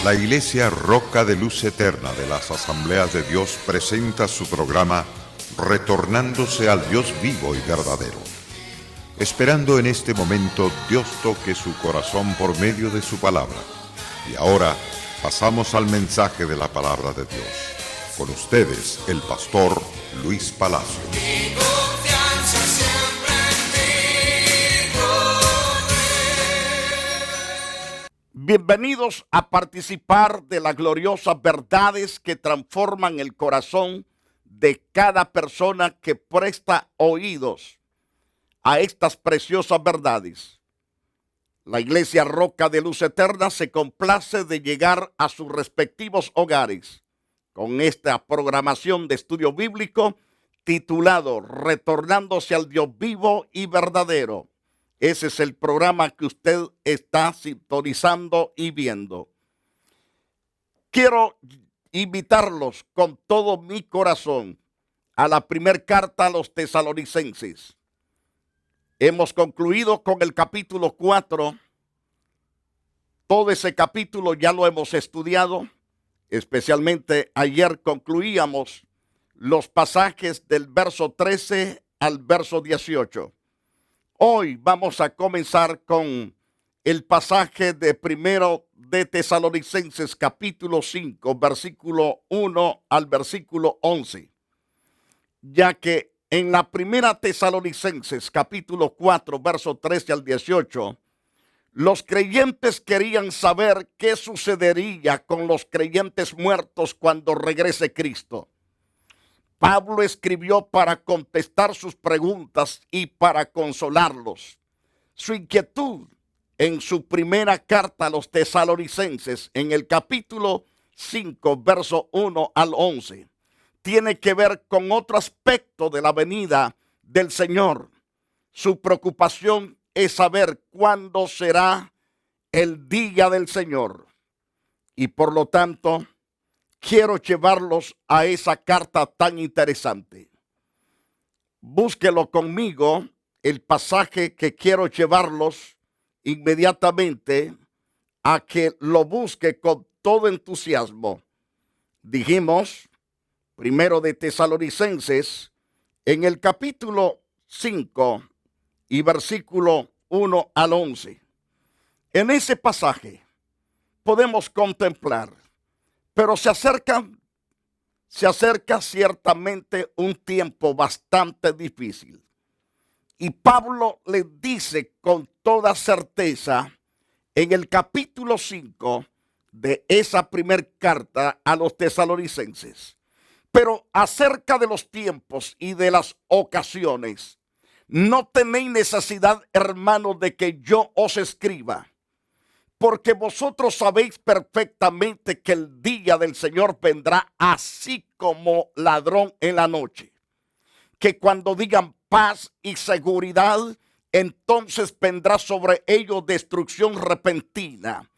La Iglesia Roca de Luz Eterna de las Asambleas de Dios presenta su programa Retornándose al Dios vivo y verdadero. Esperando en este momento Dios toque su corazón por medio de su palabra. Y ahora pasamos al mensaje de la palabra de Dios. Con ustedes, el pastor Luis Palacio. Bienvenidos a participar de las gloriosas verdades que transforman el corazón de cada persona que presta oídos a estas preciosas verdades. La Iglesia Roca de Luz Eterna se complace de llegar a sus respectivos hogares con esta programación de estudio bíblico titulado Retornándose al Dios vivo y verdadero. Ese es el programa que usted está sintonizando y viendo. Quiero invitarlos con todo mi corazón a la primera carta a los tesalonicenses. Hemos concluido con el capítulo 4. Todo ese capítulo ya lo hemos estudiado. Especialmente ayer concluíamos los pasajes del verso 13 al verso 18. Hoy vamos a comenzar con el pasaje de primero de Tesalonicenses capítulo 5, versículo 1 al versículo 11. Ya que en la primera Tesalonicenses capítulo 4, verso 13 al 18, los creyentes querían saber qué sucedería con los creyentes muertos cuando regrese Cristo. Pablo escribió para contestar sus preguntas y para consolarlos. Su inquietud en su primera carta a los tesalonicenses, en el capítulo 5, verso 1 al 11, tiene que ver con otro aspecto de la venida del Señor. Su preocupación es saber cuándo será el día del Señor. Y por lo tanto, quiero llevarlos a esa carta tan interesante. Búsquelo conmigo, el pasaje que quiero llevarlos inmediatamente a que lo busque con todo entusiasmo. Dijimos, primero de Tesalonicenses, en el capítulo 5 y versículo 1 al 11. En ese pasaje podemos contemplar, pero se acerca ciertamente un tiempo bastante difícil. Y Pablo le dice con toda certeza en el capítulo 5 de esa primera carta a los tesalonicenses. Pero acerca de los tiempos y de las ocasiones, no tenéis necesidad, hermanos, de que yo os escriba, porque vosotros sabéis perfectamente que el día del Señor vendrá así como ladrón en la noche. Que cuando digan paz y seguridad, entonces vendrá sobre ellos destrucción repentina.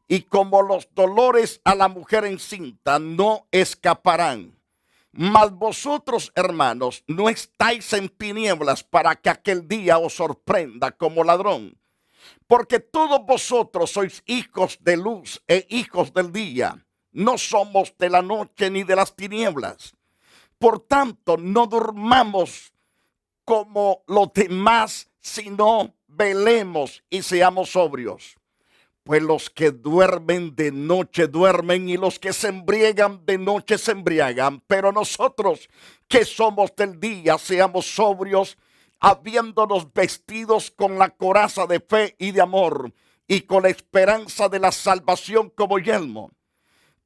Y como los dolores a la mujer encinta no escaparán. Mas vosotros, hermanos, no estáis en tinieblas para que aquel día os sorprenda como ladrón. Porque todos vosotros sois hijos de luz e hijos del día. No somos de la noche ni de las tinieblas. Por tanto, no durmamos como los demás, sino velemos y seamos sobrios. Pues los que duermen de noche duermen y los que se embriagan de noche se embriagan. Pero nosotros que somos del día seamos sobrios, habiéndonos vestidos con la coraza de fe y de amor y con la esperanza de la salvación como yelmo.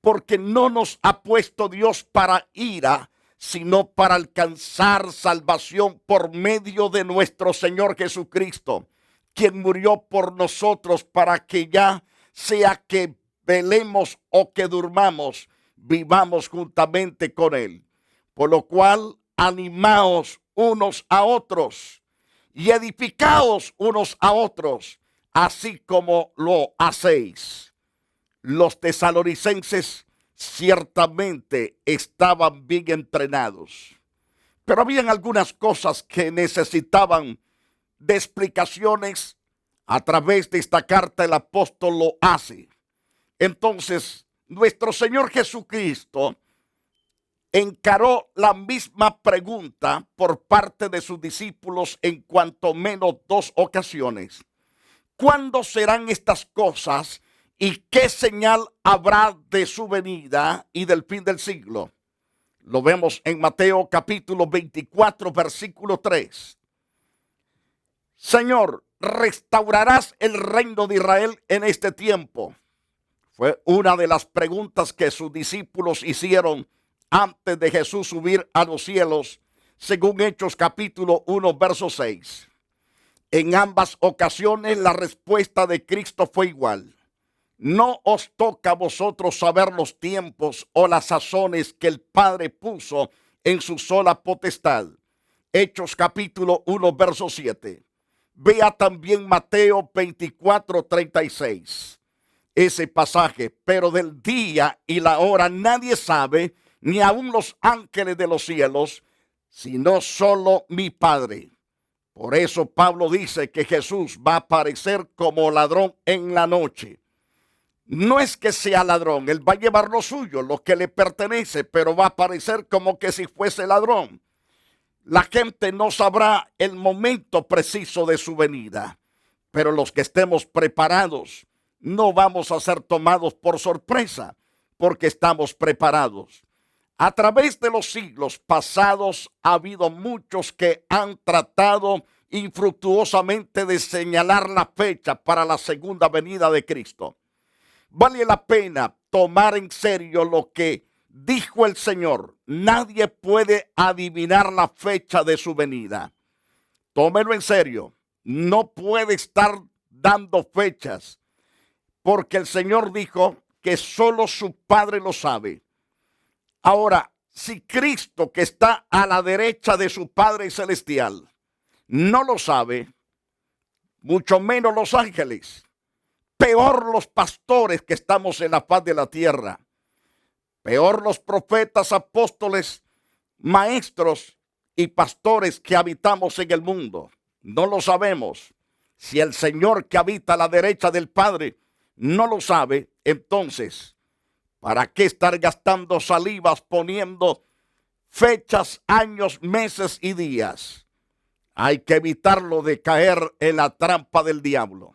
Porque no nos ha puesto Dios para ira, sino para alcanzar salvación por medio de nuestro Señor Jesucristo, quien murió por nosotros para que ya sea que velemos o que durmamos, vivamos juntamente con Él. Por lo cual, animaos unos a otros y edificaos unos a otros, así como lo hacéis. Los tesalonicenses ciertamente estaban bien entrenados, pero habían algunas cosas que necesitaban de explicaciones. A través de esta carta el apóstol lo hace. Entonces nuestro Señor Jesucristo encaró la misma pregunta por parte de sus discípulos en cuanto menos 2 ocasiones. ¿Cuándo serán estas cosas y qué señal habrá de su venida y del fin del siglo? Lo vemos en Mateo capítulo 24, versículo 3. Señor, ¿restaurarás el reino de Israel en este tiempo? Fue una de las preguntas que sus discípulos hicieron antes de Jesús subir a los cielos, según Hechos capítulo 1, verso 6. En ambas ocasiones la respuesta de Cristo fue igual. No os toca a vosotros saber los tiempos o las sazones que el Padre puso en su sola potestad. Hechos capítulo 1, verso 7. Vea también Mateo 24, 36. Ese pasaje, pero del día y la hora nadie sabe, ni aun los ángeles de los cielos, sino solo mi Padre. Por eso Pablo dice que Jesús va a aparecer como ladrón en la noche. No es que sea ladrón, él va a llevar lo suyo, lo que le pertenece, pero va a aparecer como que si fuese ladrón. La gente no sabrá el momento preciso de su venida, pero los que estemos preparados no vamos a ser tomados por sorpresa, porque estamos preparados. A través de los siglos pasados ha habido muchos que han tratado infructuosamente de señalar la fecha para la segunda venida de Cristo. Vale la pena tomar en serio lo que dijo el Señor. Nadie puede adivinar la fecha de su venida. Tómelo en serio. No puede estar dando fechas, porque el Señor dijo que solo su Padre lo sabe. Ahora, si Cristo, que está a la derecha de su Padre celestial, no lo sabe, mucho menos los ángeles, peor los pastores que estamos en la faz de la tierra, peor los profetas, apóstoles, maestros y pastores que habitamos en el mundo. No lo sabemos. Si el Señor que habita a la derecha del Padre no lo sabe, entonces, ¿para qué estar gastando salivas poniendo fechas, años, meses y días? Hay que evitarlo de caer en la trampa del diablo.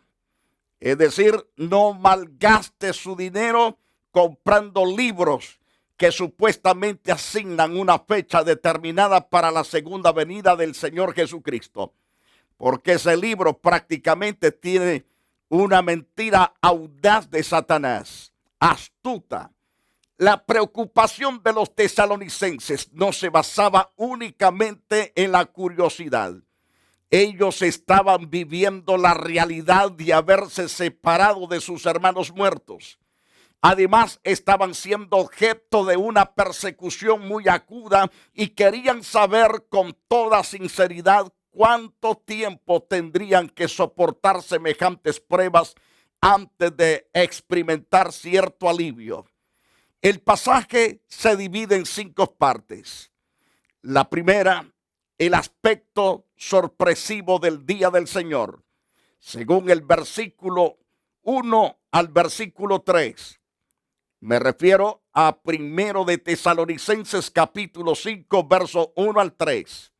Es decir, no malgaste su dinero comprando libros que supuestamente asignan una fecha determinada para la segunda venida del Señor Jesucristo. Porque ese libro prácticamente tiene una mentira audaz de Satanás, astuta. La preocupación de los tesalonicenses no se basaba únicamente en la curiosidad. Ellos estaban viviendo la realidad de haberse separado de sus hermanos muertos. Además, estaban siendo objeto de una persecución muy aguda y querían saber con toda sinceridad cuánto tiempo tendrían que soportar semejantes pruebas antes de experimentar cierto alivio. El pasaje se divide en 5 partes. La primera, el aspecto sorpresivo del día del Señor, según el versículo 1 al versículo 3. Me refiero a 1 de Tesalonicenses capítulo 5, verso 1 al 3.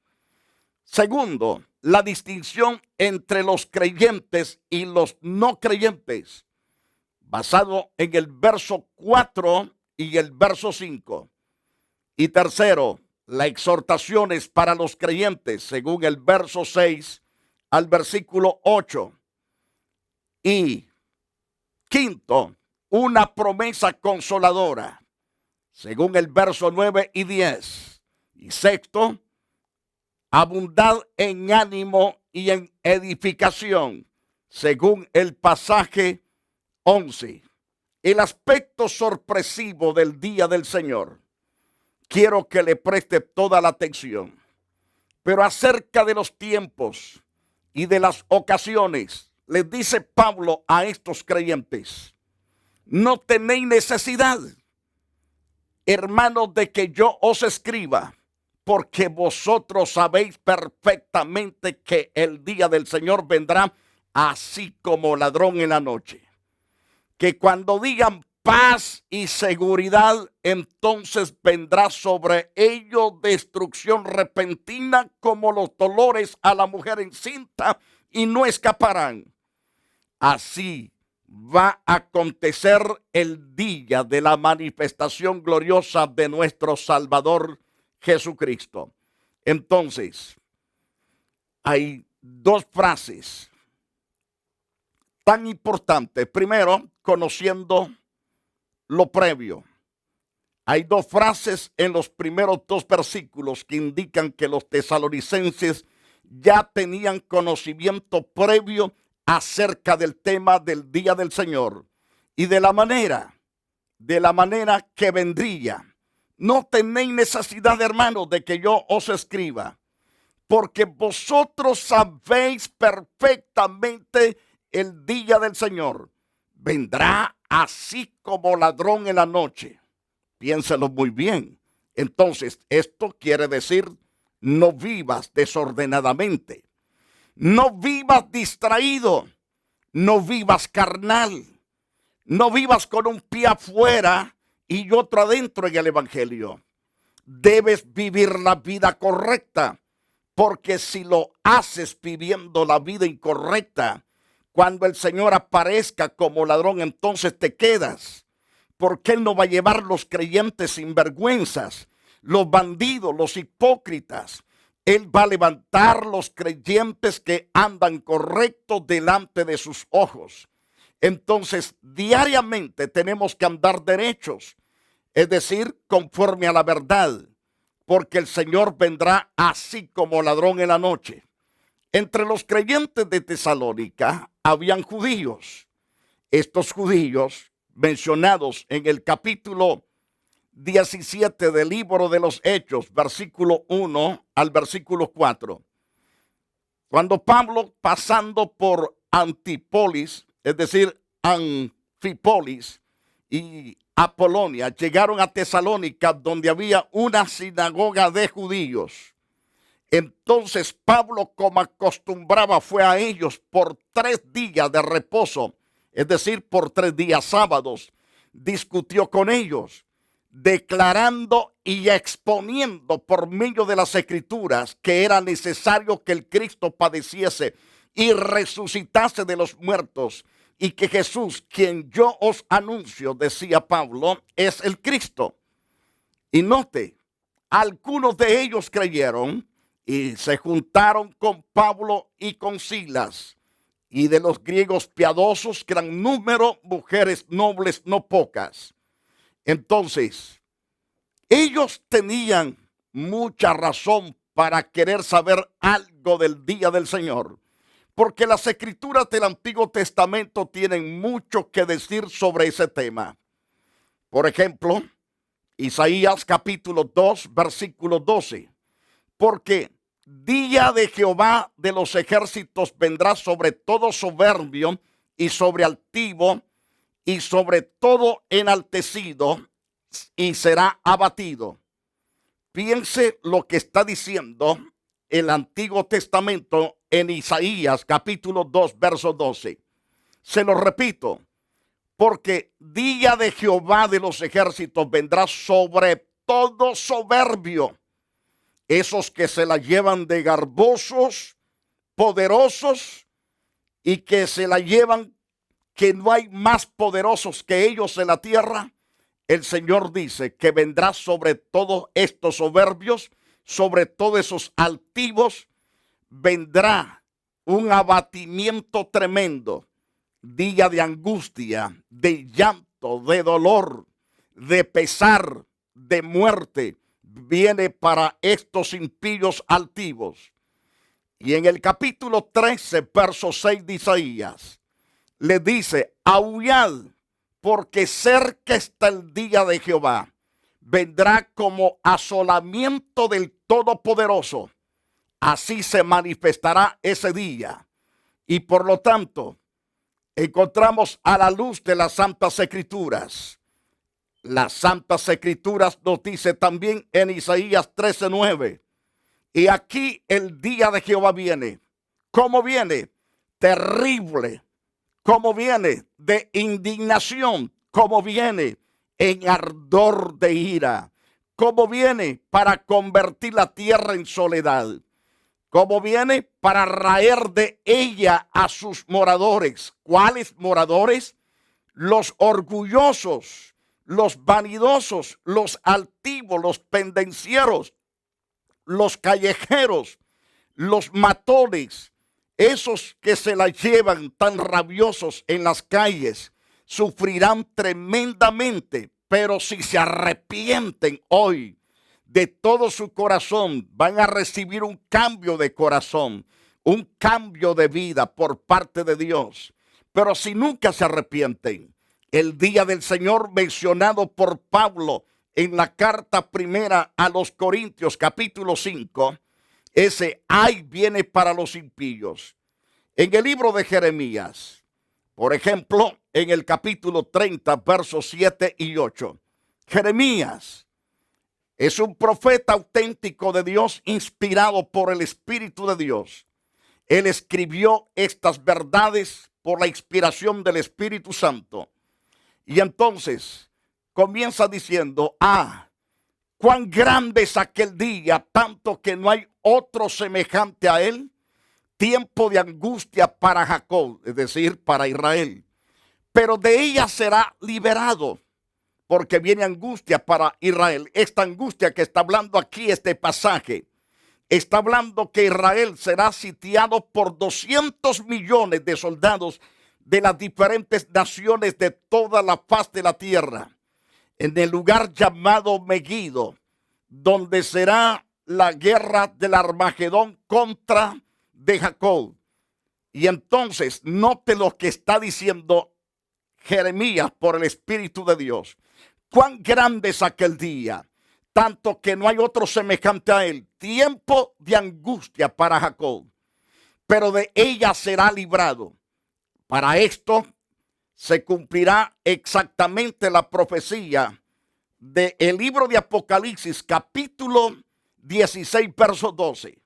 Segundo, la distinción entre los creyentes y los no creyentes, basado en el verso 4 y el verso 5. Y tercero, las exhortaciones para los creyentes, según el verso 6 al versículo 8. Y quinto, una promesa consoladora, según el verso 9 y 10. Y sexto, abundad en ánimo y en edificación, según el pasaje 11. El aspecto sorpresivo del día del Señor. Quiero que le preste toda la atención. Pero acerca de los tiempos y de las ocasiones, les dice Pablo a estos creyentes: no tenéis necesidad, hermanos, de que yo os escriba, porque vosotros sabéis perfectamente que el día del Señor vendrá así como ladrón en la noche. Que cuando digan paz y seguridad, entonces vendrá sobre ellos destrucción repentina como los dolores a la mujer encinta y no escaparán. Así va a acontecer el día de la manifestación gloriosa de nuestro Salvador Jesucristo. Entonces, hay dos frases tan importantes. Primero, conociendo lo previo. Hay dos frases en los primeros dos versículos que indican que los tesalonicenses ya tenían conocimiento previo acerca del tema del día del Señor y de la manera que vendría. No tenéis necesidad, hermanos, de que yo os escriba, porque vosotros sabéis perfectamente el día del Señor. Vendrá así como ladrón en la noche. Piénselo muy bien. Entonces, esto quiere decir, no vivas desordenadamente. No vivas distraído. No vivas carnal. No vivas con un pie afuera y otro adentro en el evangelio. Debes vivir la vida correcta, porque si lo haces viviendo la vida incorrecta, cuando el Señor aparezca como ladrón, entonces te quedas. Porque Él no va a llevar los creyentes sinvergüenzas, los bandidos, los hipócritas. Él va a levantar los creyentes que andan correctos delante de sus ojos. Entonces, diariamente tenemos que andar derechos, es decir, conforme a la verdad, porque el Señor vendrá así como ladrón en la noche. Entre los creyentes de Tesalónica habían judíos. Estos judíos, mencionados en el capítulo 17 del libro de los Hechos, versículo 1 al versículo 4. Cuando Pablo, pasando por Antípolis, es decir, Anfípolis y Apolonia, llegaron a Tesalónica, donde había una sinagoga de judíos. Entonces Pablo, como acostumbraba, fue a ellos por 3 días de reposo, es decir, por 3 días sábados. Discutió con ellos, declarando y exponiendo por medio de las Escrituras que era necesario que el Cristo padeciese y resucitase de los muertos, y que Jesús, quien yo os anuncio, decía Pablo, es el Cristo. Y note, algunos de ellos creyeron y se juntaron con Pablo y con Silas, y de los griegos piadosos, gran número, mujeres nobles no pocas. Entonces, ellos tenían mucha razón para querer saber algo del día del Señor, porque las Escrituras del Antiguo Testamento tienen mucho que decir sobre ese tema. Por ejemplo, Isaías capítulo 2, versículo 12. Porque día de Jehová de los ejércitos vendrá sobre todo soberbio y sobre altivo y sobre todo enaltecido, y será abatido. Piense lo que está diciendo el Antiguo Testamento en Isaías capítulo 2, verso 12. Se lo repito, porque día de Jehová de los ejércitos vendrá sobre todo soberbio. Esos que se la llevan de garbosos, poderosos, y que se la llevan que no hay más poderosos que ellos en la tierra. El Señor dice que vendrá sobre todos estos soberbios, sobre todos esos altivos, vendrá un abatimiento tremendo, día de angustia, de llanto, de dolor, de pesar, de muerte, viene para estos impíos altivos. Y en el capítulo 13, verso 6 de Isaías, le dice, aullad, porque cerca está el día de Jehová. Vendrá como asolamiento del Todopoderoso. Así se manifestará ese día. Y por lo tanto, encontramos a la luz de las Santas Escrituras. Las Santas Escrituras nos dice también en Isaías 13:9. Y aquí el día de Jehová viene. ¿Cómo viene? Terrible. ¿Cómo viene? De indignación. como viene en ardor de ira, como viene para convertir la tierra en soledad, como viene para raer de ella a sus moradores. ¿Cuáles moradores? Los orgullosos, los vanidosos, los altivos, los pendencieros, los callejeros, los matones, esos que se la llevan tan rabiosos en las calles, sufrirán tremendamente, pero si se arrepienten hoy de todo su corazón, van a recibir un cambio de corazón, un cambio de vida por parte de Dios. Pero si nunca se arrepienten, el día del Señor mencionado por Pablo en la carta primera a los Corintios, capítulo 5, ese ay viene para los impíos. En el libro de Jeremías, por ejemplo, en el capítulo 30, versos 7 y 8, Jeremías es un profeta auténtico de Dios, inspirado por el Espíritu de Dios. Él escribió estas verdades por la inspiración del Espíritu Santo. Y entonces comienza diciendo, cuán grande es aquel día, tanto que no hay otro semejante a él, tiempo de angustia para Jacob, es decir, para Israel. Pero de ella será liberado, porque viene angustia para Israel. Esta angustia que está hablando aquí este pasaje, está hablando que Israel será sitiado por 200 millones de soldados de las diferentes naciones de toda la faz de la tierra, en el lugar llamado Megiddo, donde será la guerra del Armagedón contra de Jacob. Y entonces note lo que está diciendo Jeremías por el Espíritu de Dios. Cuán grande es aquel día, tanto que no hay otro semejante a él, tiempo de angustia para Jacob, pero de ella será librado. Para esto se cumplirá exactamente la profecía del libro de Apocalipsis, capítulo 16, verso 12.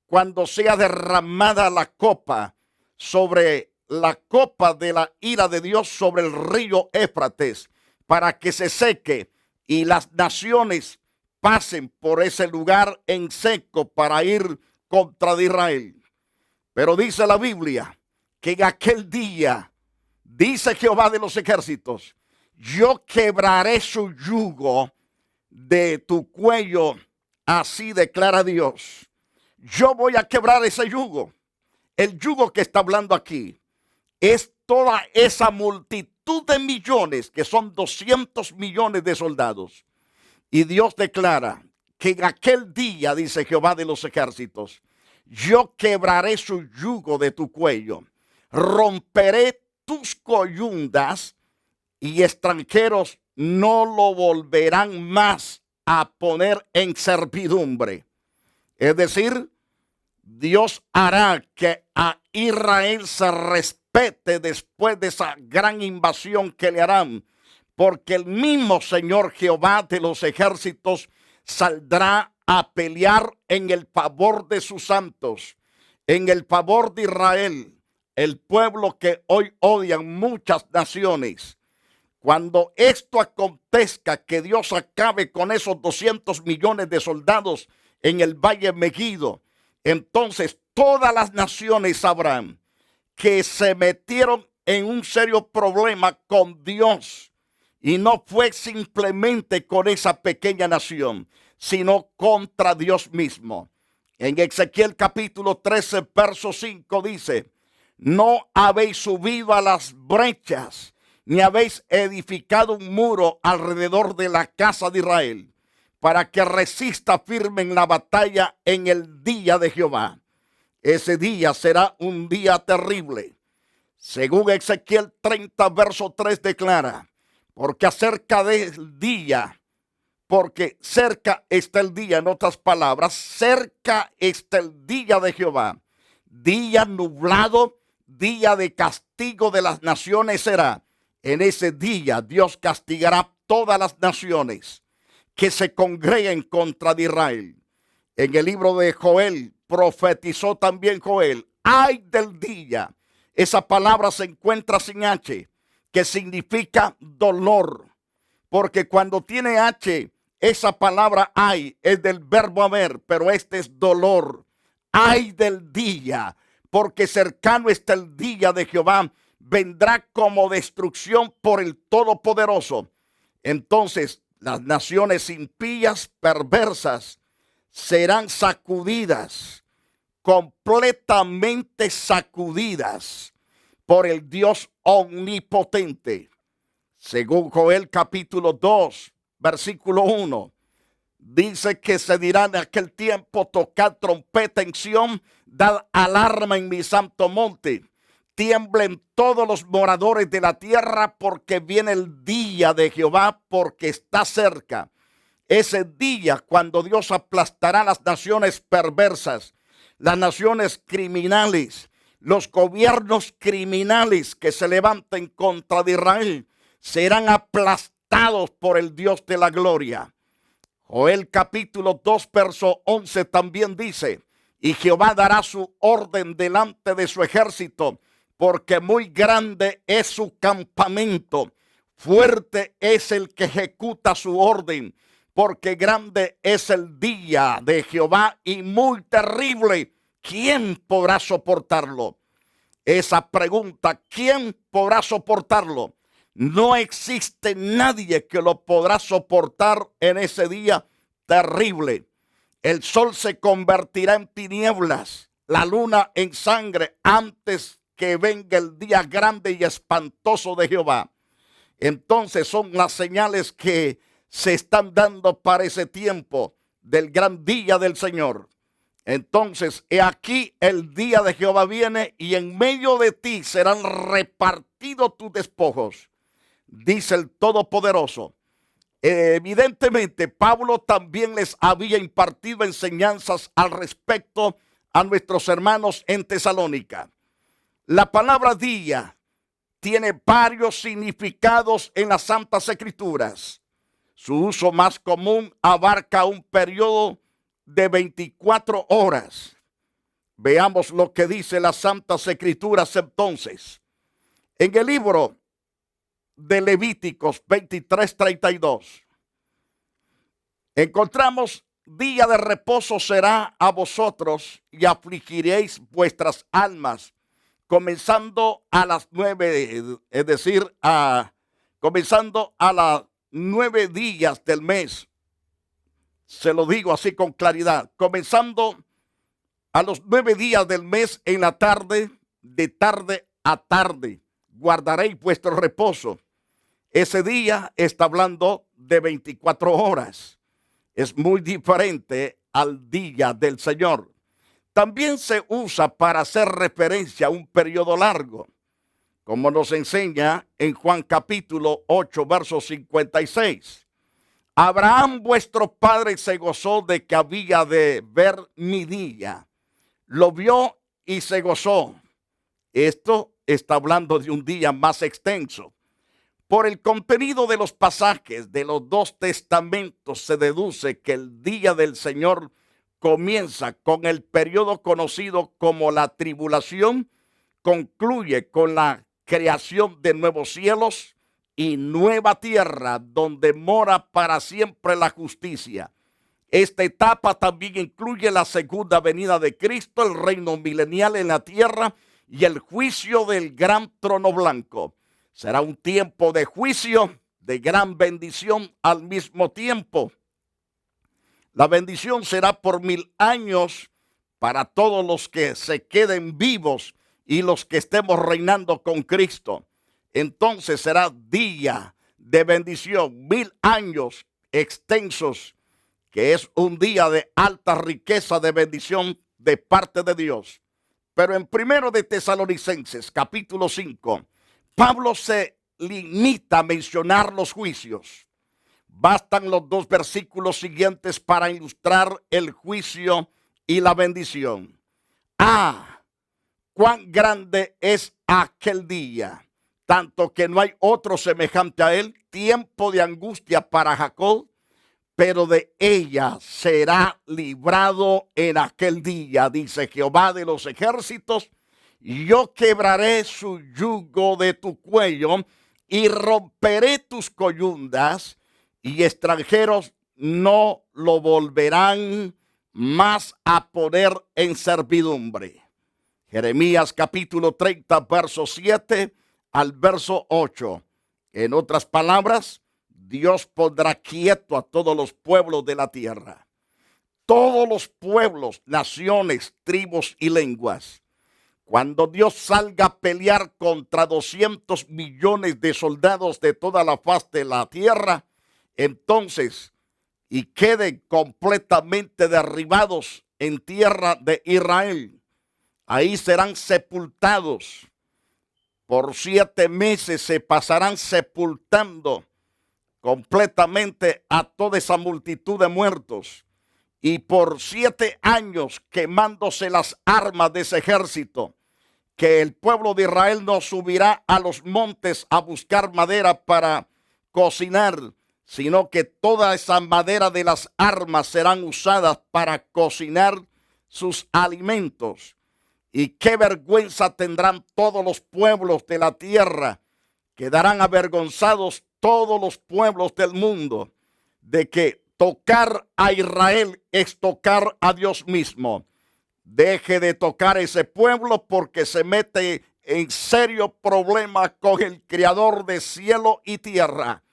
Cuando sea derramada la copa sobre la copa de la ira de Dios sobre el río Éufrates, para que se seque y las naciones pasen por ese lugar en seco para ir contra de Israel. Pero dice la Biblia que en aquel día, dice Jehová de los ejércitos, yo quebraré su yugo de tu cuello, así declara Dios. Yo voy a quebrar ese yugo. El yugo que está hablando aquí es toda esa multitud de millones, que son 200 millones de soldados. Y Dios declara que en aquel día, dice Jehová de los ejércitos, yo quebraré su yugo de tu cuello, romperé tus coyundas y extranjeros no lo volverán más a poner en servidumbre. Es decir, Dios hará que a Israel se respete después de esa gran invasión que le harán, porque el mismo Señor Jehová de los ejércitos saldrá a pelear en el favor de sus santos, en el favor de Israel, el pueblo que hoy odian muchas naciones. Cuando esto acontezca, que Dios acabe con esos 200 millones de soldados en el valle Megiddo, entonces todas las naciones sabrán que se metieron en un serio problema con Dios. Y no fue simplemente con esa pequeña nación, sino contra Dios mismo. En Ezequiel capítulo 13, verso 5 dice, no habéis subido a las brechas, ni habéis edificado un muro alrededor de la casa de Israel, para que resista firme en la batalla en el día de Jehová. Ese día será un día terrible. Según Ezequiel 30, verso 3 declara, porque cerca está el día, en otras palabras, cerca está el día de Jehová. Día nublado, día de castigo de las naciones será. En ese día Dios castigará todas las naciones que se congreguen contra de Israel. En el libro de Joel profetizó también Joel, ay del día. Esa palabra se encuentra sin H, que significa dolor. Porque cuando tiene H, esa palabra hay, es del verbo haber, pero este es dolor. Ay del día, porque cercano está el día de Jehová, vendrá como destrucción por el Todopoderoso. Entonces las naciones impías, perversas, serán sacudidas, completamente sacudidas por el Dios omnipotente. Según Joel capítulo 2, versículo 1, dice que se dirá en aquel tiempo: tocad trompeta en Sión, dad alarma en mi santo monte. Tiemblen todos los moradores de la tierra, porque viene el día de Jehová, porque está cerca. Ese día cuando Dios aplastará las naciones perversas, las naciones criminales, los gobiernos criminales que se levanten contra de Israel, serán aplastados por el Dios de la gloria. Joel capítulo 2, verso 11 también dice: y Jehová dará su orden delante de su ejército, porque muy grande es su campamento, fuerte es el que ejecuta su orden, porque grande es el día de Jehová y muy terrible. ¿Quién podrá soportarlo? Esa pregunta, ¿quién podrá soportarlo? No existe nadie que lo podrá soportar en ese día terrible. El sol se convertirá en tinieblas, la luna en sangre, antes que venga el día grande y espantoso de Jehová. Entonces son las señales que se están dando para ese tiempo del gran día del Señor. Entonces, he aquí el día de Jehová viene, y en medio de ti serán repartidos tus despojos, dice el Todopoderoso. Evidentemente, Pablo también les había impartido enseñanzas al respecto a nuestros hermanos en Tesalónica. La palabra día tiene varios significados en las Santas Escrituras. Su uso más común abarca un periodo de 24 horas. Veamos lo que dice las Santas Escrituras entonces. En el libro de Levíticos 23:32 encontramos: día de reposo será a vosotros y afligiréis vuestras almas, comenzando a las 9, es decir, comenzando a las 9 días del mes. Se lo digo así con claridad: comenzando a los 9 días del mes en la tarde, de tarde a tarde, guardaréis vuestro reposo. Ese día está hablando de 24 horas. Es muy diferente al día del Señor. También se usa para hacer referencia a un periodo largo, como nos enseña en Juan capítulo 8, verso 56. Abraham vuestro padre se gozó de que había de ver mi día. Lo vio y se gozó. Esto está hablando de un día más extenso. Por el contenido de los pasajes de los dos testamentos se deduce que el día del Señor comienza con el periodo conocido como la tribulación, concluye con la creación de nuevos cielos y nueva tierra donde mora para siempre la justicia. Esta etapa también incluye la segunda venida de Cristo, el reino milenial en la tierra y el juicio del gran trono blanco. Será un tiempo de juicio, de gran bendición al mismo tiempo. La bendición será por 1000 años para todos los que se queden vivos y los que estemos reinando con Cristo. Entonces será día de bendición, 1000 años extensos, que es un día de alta riqueza de bendición de parte de Dios. Pero en 1 de Tesalonicenses, capítulo 5, Pablo se limita a mencionar los juicios. Bastan los 2 versículos siguientes para ilustrar el juicio y la bendición. Cuán grande es aquel día, tanto que no hay otro semejante a él, tiempo de angustia para Jacob, pero de ella será librado en aquel día, dice Jehová de los ejércitos. Yo quebraré su yugo de tu cuello y romperé tus coyundas, y extranjeros no lo volverán más a poner en servidumbre. Jeremías capítulo 30, verso 7 al verso 8. En otras palabras, Dios pondrá quieto a todos los pueblos de la tierra. Todos los pueblos, naciones, tribus y lenguas. Cuando Dios salga a pelear contra 200 millones de soldados de toda la faz de la tierra, entonces, y queden completamente derribados en tierra de Israel, ahí serán sepultados. Por 7 meses se pasarán sepultando completamente a toda esa multitud de muertos. Y por 7 años quemándose las armas de ese ejército, que el pueblo de Israel no subirá a los montes a buscar madera para cocinar, sino que toda esa madera de las armas serán usadas para cocinar sus alimentos. Y qué vergüenza tendrán todos los pueblos de la tierra, quedarán avergonzados todos los pueblos del mundo, de que tocar a Israel es tocar a Dios mismo. Deje de tocar a ese pueblo porque se mete en serio problema con el Creador de cielo y tierra.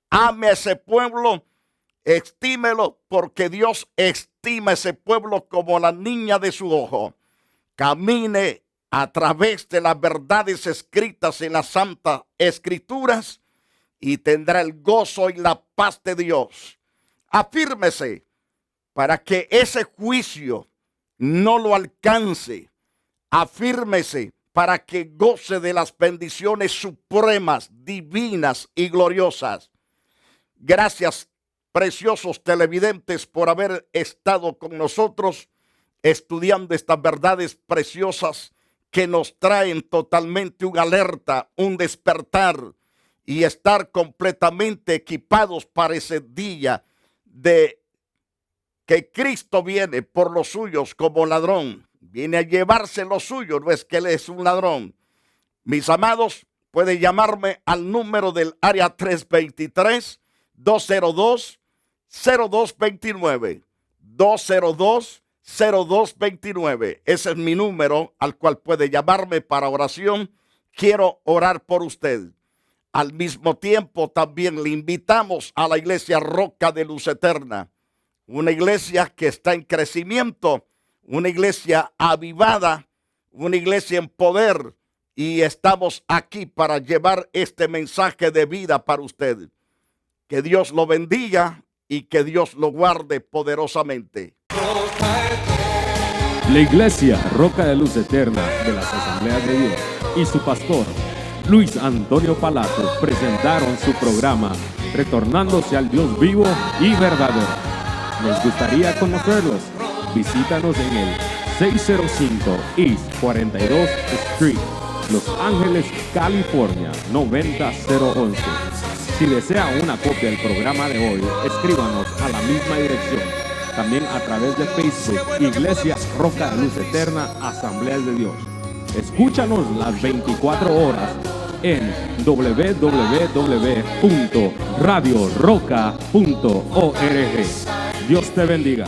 Ame a ese pueblo, estímelo porque Dios estima a ese pueblo como la niña de su ojo. Camine a través de las verdades escritas en las santas escrituras y tendrá el gozo y la paz de Dios. Afírmese para que ese juicio no lo alcance. Afírmese para que goce de las bendiciones supremas, divinas y gloriosas. Gracias, preciosos televidentes, por haber estado con nosotros estudiando estas verdades preciosas que nos traen totalmente una alerta, un despertar y estar completamente equipados para ese día de que Cristo viene por los suyos como ladrón. Viene a llevarse lo suyo, no es que Él es un ladrón. Mis amados, puede llamarme al número del área 323-202-0229. 202-0229. Ese es mi número al cual puede llamarme para oración. Quiero orar por usted. Al mismo tiempo también le invitamos a la iglesia Roca de Luz Eterna. Una iglesia que está en crecimiento, una iglesia avivada, una iglesia en poder. Y estamos aquí para llevar este mensaje de vida para usted. Que Dios lo bendiga y que Dios lo guarde poderosamente. La iglesia Roca de Luz Eterna de las Asambleas de Dios y su pastor Luis Antonio Palacio presentaron su programa Retornándose al Dios vivo y verdadero. Nos gustaría conocerlos. Visítanos en el 605 East 42 Street, Los Ángeles, California 90011. Si desea una copia del programa de hoy, escríbanos a la misma dirección. También a través de Facebook, Iglesia Roca de Luz Eterna, Asambleas de Dios. Escúchanos las 24 horas en www.radioroca.org. Dios te bendiga.